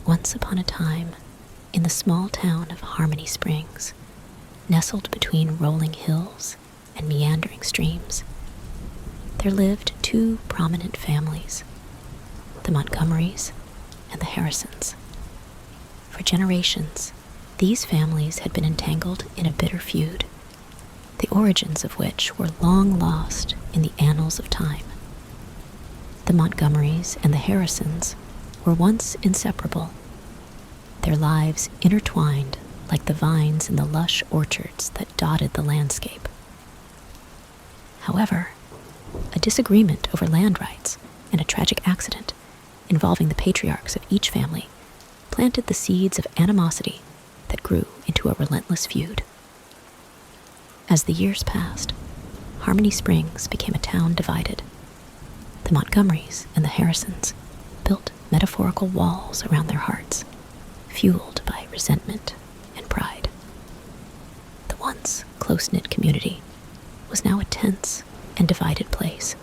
once upon a time, in the small town of Harmony Springs, nestled between rolling hills and meandering streams, there lived two prominent families, the Montgomerys and the Harrisons. For generations, these families had been entangled in a bitter feud, the origins of which were long lost in the annals of time. The Montgomerys and the Harrisons were once inseparable, their lives intertwined like the vines in the lush orchards that dotted the landscape. However, a disagreement over land rights and a tragic accident involving the patriarchs of each family planted the seeds of animosity that grew into a relentless feud. As the years passed, Harmony Springs became a town divided. The Montgomerys and the Harrisons built metaphorical walls around their hearts, fueled by resentment and pride. The once close-knit community was now a tense and divided place,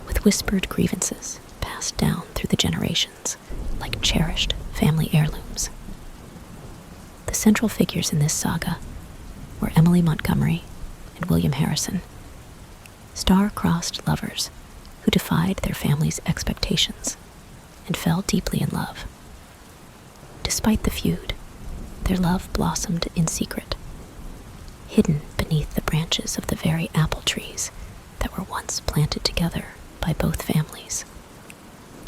with whispered grievances passed down through the generations like cherished family heirlooms. The central figures in this saga were Emily Montgomery and William Harrison, star-crossed lovers who defied their family's expectations and fell deeply in love. Despite the feud, their love blossomed in secret, hidden beneath the branches of the very apple trees that were once planted together by both families.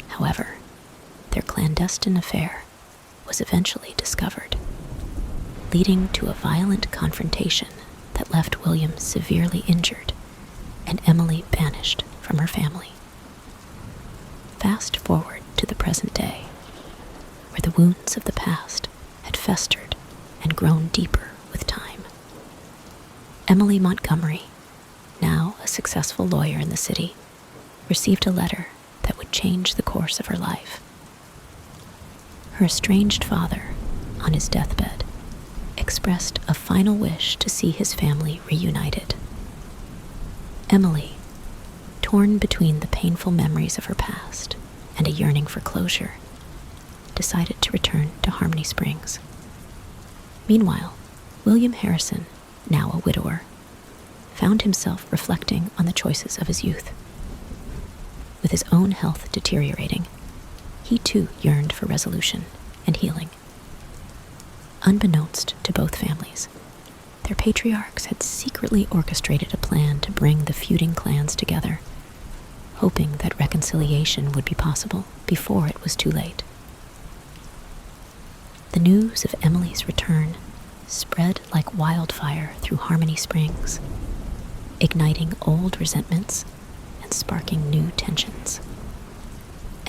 However, their clandestine affair was eventually discovered, leading to a violent confrontation that left William severely injured and Emily banished from her family. Fast forward to the present day, where the wounds of the past had festered and grown deeper with time. Emily Montgomery, now a successful lawyer in the city, received a letter that would change the course of her life. Her estranged father, on his deathbed, expressed a final wish to see his family reunited. Emily, torn between the painful memories of her past and a yearning for closure, decided to return to Harmony Springs. Meanwhile, William Harrison, now a widower, found himself reflecting on the choices of his youth. With his own health deteriorating, he too yearned for resolution and healing. Unbeknownst to both families, their patriarchs had secretly orchestrated a plan to bring the feuding clans together, hoping that reconciliation would be possible before it was too late. The news of Emily's return spread like wildfire through Harmony Springs, igniting old resentments and sparking new tensions.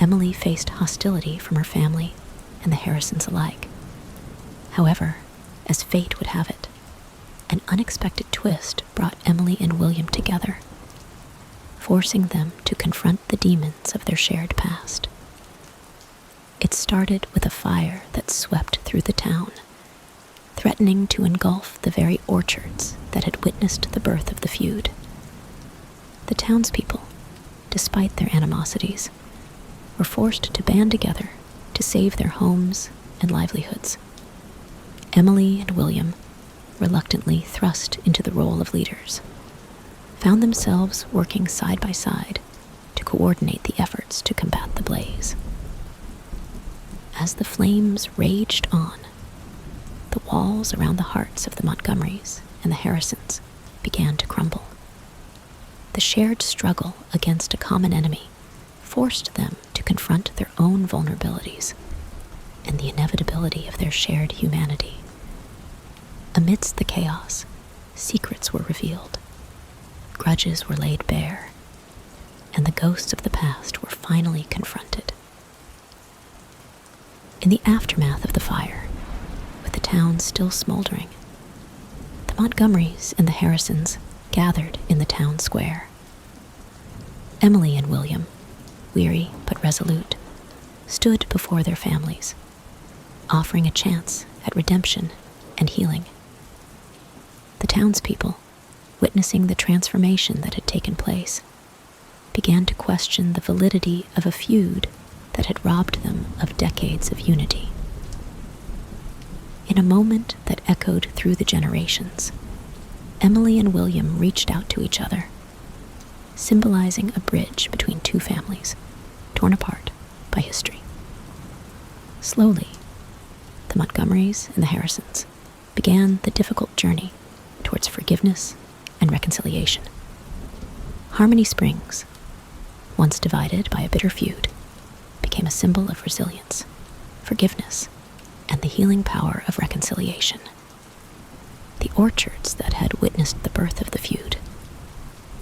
Emily faced hostility from her family and the Harrisons alike. However, as fate would have it, an unexpected twist brought Emily and William together, forcing them to confront the demons of their shared past. It started with a fire that swept through the town, threatening to engulf the very orchards that had witnessed the birth of the feud. The townspeople, despite their animosities, were forced to band together to save their homes and livelihoods. Emily and William, reluctantly thrust into the role of leaders, found themselves working side by side to coordinate the efforts to combat the blaze. As the flames raged on, the walls around the hearts of the Montgomerys and the Harrisons began to crumble. The shared struggle against a common enemy forced them to confront their own vulnerabilities and the inevitability of their shared humanity. Amidst the chaos, secrets were revealed, grudges were laid bare, and the ghosts of the past were finally confronted. In the aftermath of the fire, with the town still smoldering, the Montgomerys and the Harrisons gathered in the town square. Emily and William, weary but resolute, stood before their families, offering a chance at redemption and healing. The townspeople, witnessing the transformation that had taken place, began to question the validity of a feud that had robbed them of decades of unity. In a moment that echoed through the generations, Emily and William reached out to each other, symbolizing a bridge between two families torn apart by history. Slowly, the Montgomerys and the Harrisons began the difficult journey towards forgiveness and reconciliation. Harmony Springs, once divided by a bitter feud, became a symbol of resilience, forgiveness, and the healing power of reconciliation. The orchards that had witnessed the birth of the feud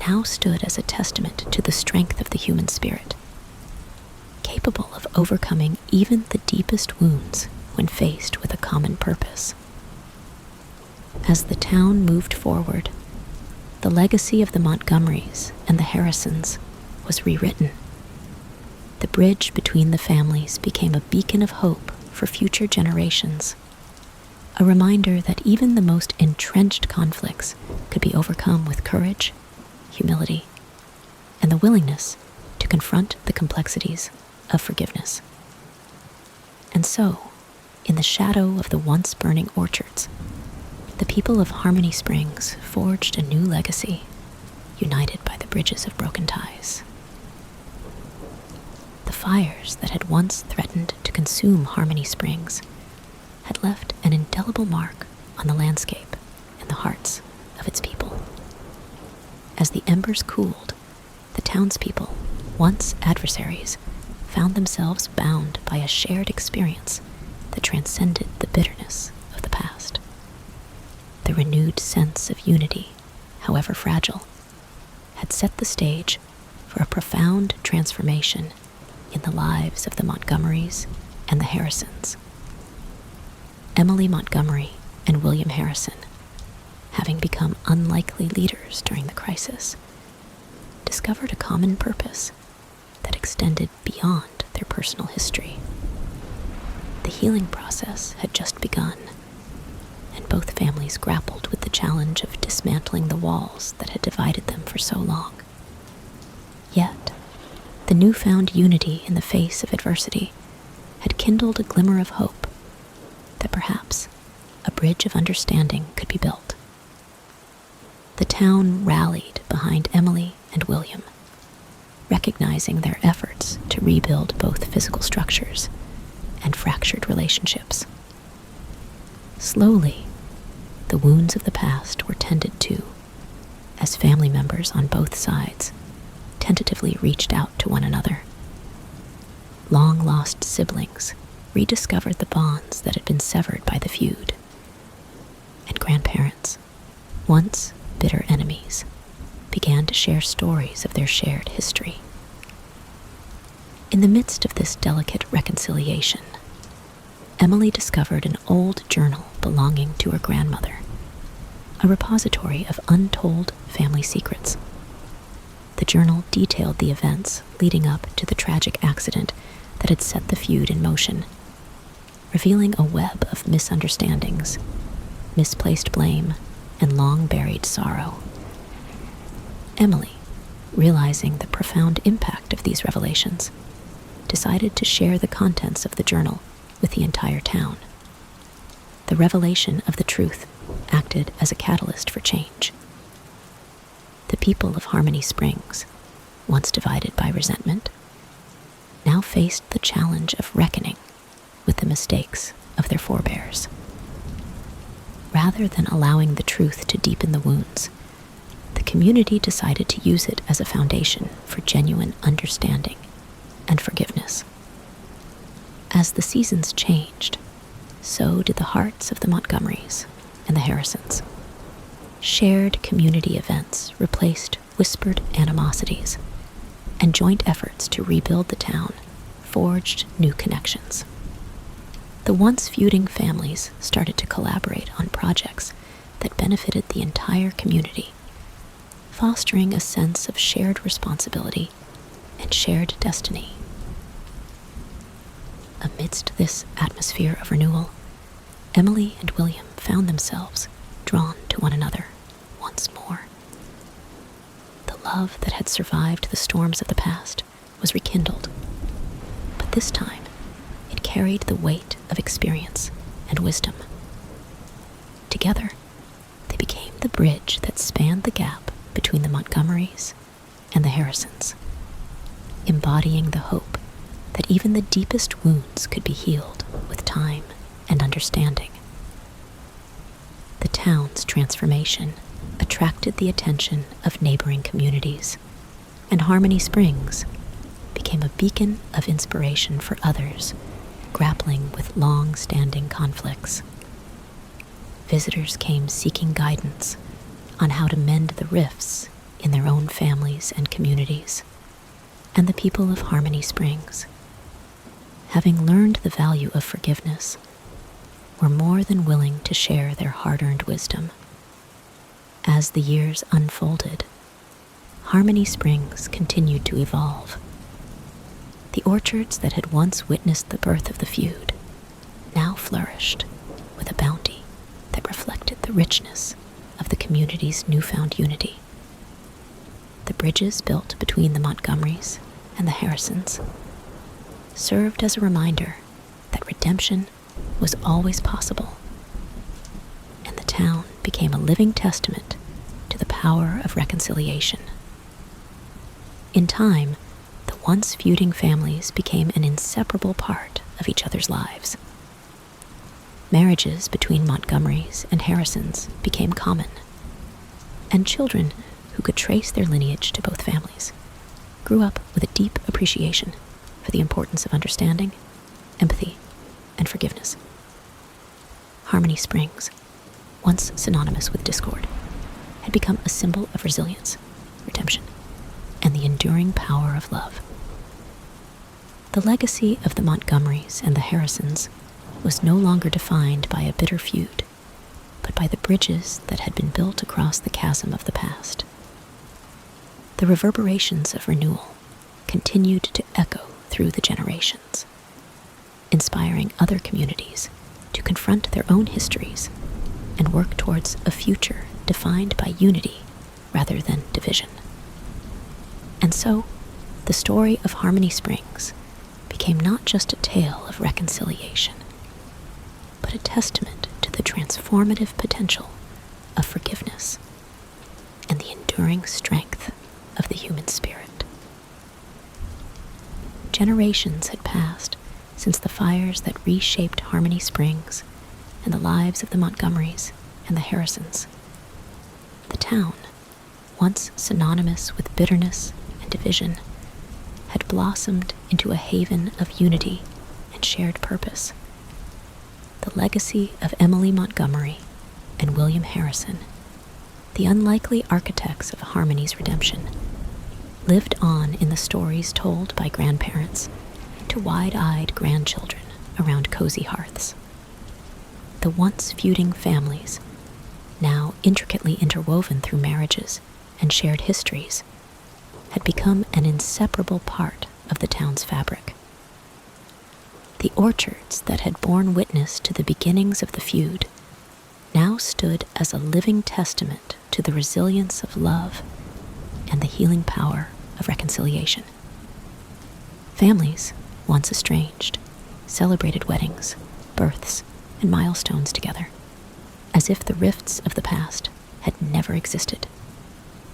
now stood as a testament to the strength of the human spirit, capable of overcoming even the deepest wounds when faced with a common purpose. As the town moved forward, the legacy of the Montgomerys and the Harrisons was rewritten. The bridge between the families became a beacon of hope for future generations, a reminder that even the most entrenched conflicts could be overcome with courage, humility, and the willingness to confront the complexities of forgiveness. And so, in the shadow of the once burning orchards, the people of Harmony Springs forged a new legacy, united by the bridges of broken ties. The fires that had once threatened to consume Harmony Springs had left an indelible mark on the landscape and the hearts of its people. As the embers cooled, the townspeople, once adversaries, found themselves bound by a shared experience that transcended the bitterness of the past. The renewed sense of unity, however fragile, had set the stage for a profound transformation in the lives of the Montgomerys and the Harrisons. Emily Montgomery and William Harrison, having become unlikely leaders during the crisis, discovered a common purpose that extended beyond their personal history. The healing process had just begun, and both families grappled with the challenge of dismantling the walls that had divided them for so long. Yet, the newfound unity in the face of adversity had kindled a glimmer of hope that perhaps a bridge of understanding could be built. The town rallied behind Emily and William, recognizing their efforts to rebuild both physical structures and fractured relationships. Slowly, the wounds of the past were tended to, as family members on both sides tentatively reached out to one another. Long-lost siblings rediscovered the bonds that had been severed by the feud, and grandparents, once bitter enemies, began to share stories of their shared history. In the midst of this delicate reconciliation, Emily discovered an old journal belonging to her grandmother, a repository of untold family secrets. The journal detailed the events leading up to the tragic accident that had set the feud in motion, revealing a web of misunderstandings, misplaced blame, and long-buried sorrow. Emily, realizing the profound impact of these revelations, decided to share the contents of the journal with the entire town. The revelation of the truth acted as a catalyst for change. The people of Harmony Springs, once divided by resentment, now faced the challenge of reckoning with the mistakes of their forebears. Rather than allowing the truth to deepen the wounds, the community decided to use it as a foundation for genuine understanding and forgiveness. As the seasons changed, so did the hearts of the Montgomerys and the Harrisons. Shared community events replaced whispered animosities, and joint efforts to rebuild the town forged new connections. The once feuding families started to collaborate on projects that benefited the entire community, fostering a sense of shared responsibility and shared destiny. Amidst this atmosphere of renewal, Emily and William found themselves drawn to one another once more. The love that had survived the storms of the past was rekindled, but this time it carried the weight of experience and wisdom. Together, they became the bridge that spanned the gap between the Montgomerys and the Harrisons, embodying the hope that even the deepest wounds could be healed with time and understanding. The town's transformation attracted the attention of neighboring communities, and Harmony Springs became a beacon of inspiration for others grappling with long-standing conflicts. Visitors came seeking guidance on how to mend the rifts in their own families and communities, and the people of Harmony Springs, having learned the value of forgiveness, were more than willing to share their hard-earned wisdom. As the years unfolded, Harmony Springs continued to evolve. The orchards that had once witnessed the birth of the feud now flourished with a bounty that reflected the richness of the community's newfound unity. The bridges built between the Montgomerys and the Harrisons served as a reminder that redemption was always possible, and the town became a living testament to the power of reconciliation. In time, the once feuding families became an inseparable part of each other's lives. Marriages between Montgomerys and Harrisons became common, and children who could trace their lineage to both families grew up with a deep appreciation for the importance of understanding, empathy, and forgiveness. Harmony Springs, once synonymous with discord, had become a symbol of resilience, redemption, and the enduring power of love. The legacy of the Montgomerys and the Harrisons was no longer defined by a bitter feud, but by the bridges that had been built across the chasm of the past. The reverberations of renewal continued to echo through the generations, inspiring other communities to confront their own histories and work towards a future defined by unity rather than division. And so, the story of Harmony Springs became not just a tale of reconciliation, but a testament to the transformative potential of forgiveness and the enduring strength of the human spirit. Generations had passed since the fires that reshaped Harmony Springs and the lives of the Montgomerys and the Harrisons. The town, once synonymous with bitterness and division, had blossomed into a haven of unity and shared purpose. The legacy of Emily Montgomery and William Harrison, the unlikely architects of Harmony's redemption, lived on in the stories told by grandparents to wide-eyed grandchildren around cozy hearths. The once feuding families, now intricately interwoven through marriages and shared histories, had become an inseparable part of the town's fabric. The orchards that had borne witness to the beginnings of the feud now stood as a living testament to the resilience of love and the healing power of reconciliation. Families, once estranged, celebrated weddings, births, and milestones together, as if the rifts of the past had never existed.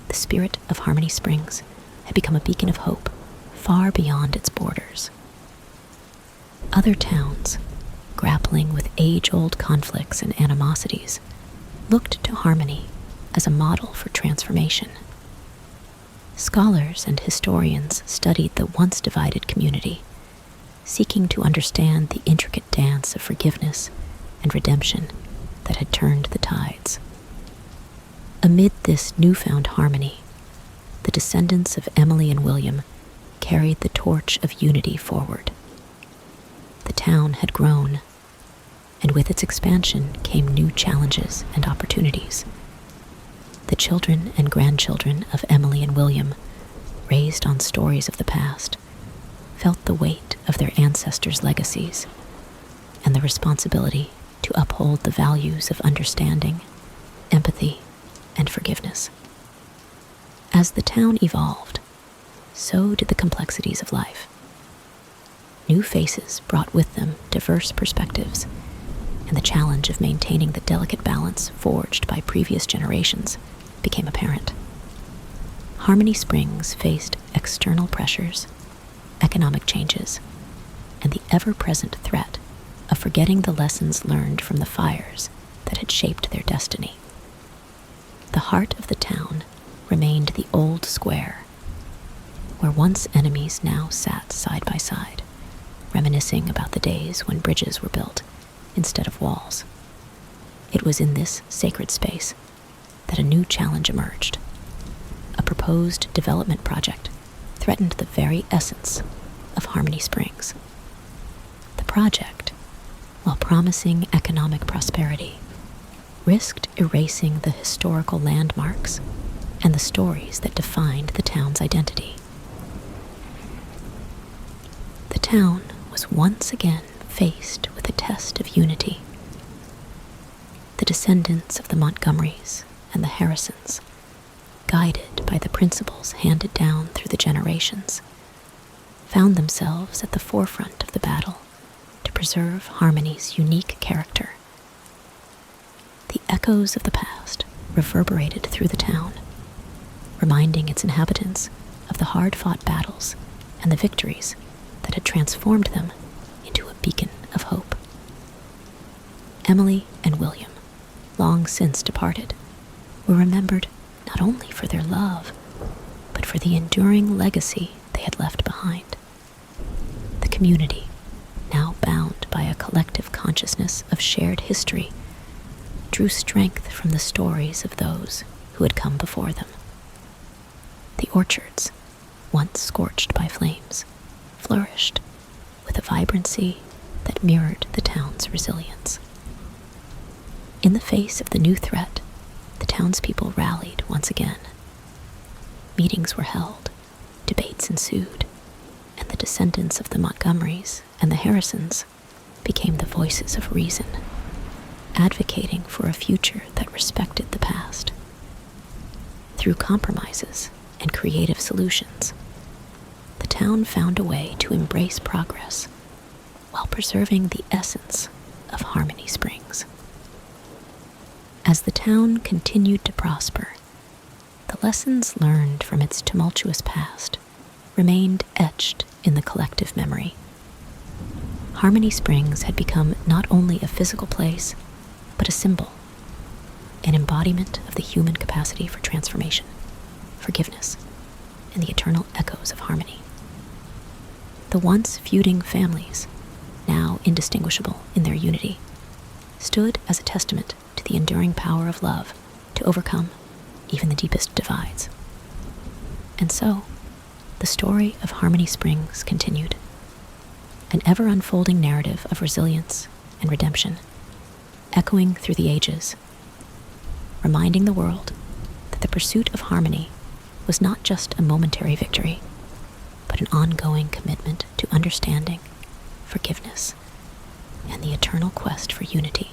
The spirit of Harmony Springs had become a beacon of hope far beyond its borders. Other towns, grappling with age-old conflicts and animosities, looked to Harmony as a model for transformation. Scholars and historians studied the once divided community, seeking to understand the intricate dance of forgiveness and redemption that had turned the tides. Amid this newfound harmony, the descendants of Emily and William carried the torch of unity forward. The town had grown, and with its expansion came new challenges and opportunities. The children and grandchildren of Emily and William, raised on stories of the past, felt the weight of their ancestors' legacies and the responsibility to uphold the values of understanding, empathy, and forgiveness. As the town evolved, so did the complexities of life. New faces brought with them diverse perspectives, and and the challenge of maintaining the delicate balance forged by previous generations became apparent. Harmony Springs faced external pressures, economic changes, and the ever-present threat of forgetting the lessons learned from the fires that had shaped their destiny. The heart of the town remained the old square, where once enemies now sat side by side, reminiscing about the days when bridges were built instead of walls. It was in this sacred space that a new challenge emerged. A proposed development project threatened the very essence of Harmony Springs. The project, while promising economic prosperity, risked erasing the historical landmarks and the stories that defined the town's identity. The town was once again faced with a test of unity. The descendants of the Montgomerys and the Harrisons, guided by the principles handed down through the generations, found themselves at the forefront of the battle to preserve Harmony's unique character. The echoes of the past reverberated through the town, reminding its inhabitants of the hard-fought battles and the victories that had transformed them into a beacon of hope. Emily and William, long since departed, were remembered not only for their love, but for the enduring legacy they had left behind. The community, now bound by a collective consciousness of shared history, drew strength from the stories of those who had come before them. The orchards, once scorched by flames, flourished with a vibrancy that mirrored the town's resilience. In the face of the new threat, the townspeople rallied once again. Meetings were held, debates ensued, and the descendants of the Montgomerys and the Harrisons became the voices of reason, advocating for a future that respected the past. Through compromises and creative solutions, the town found a way to embrace progress while preserving the essence of Harmony Springs. As the town continued to prosper, the lessons learned from its tumultuous past remained etched in the collective memory. Harmony Springs had become not only a physical place, but a symbol, an embodiment of the human capacity for transformation, forgiveness, and the eternal echoes of harmony. The once feuding families, now indistinguishable in their unity, stood as a testament to the enduring power of love to overcome even the deepest divides. And so, the story of Harmony Springs continued, an ever-unfolding narrative of resilience and redemption, echoing through the ages, reminding the world that the pursuit of harmony was not just a momentary victory, but an ongoing commitment to understanding, forgiveness, and the eternal quest for unity.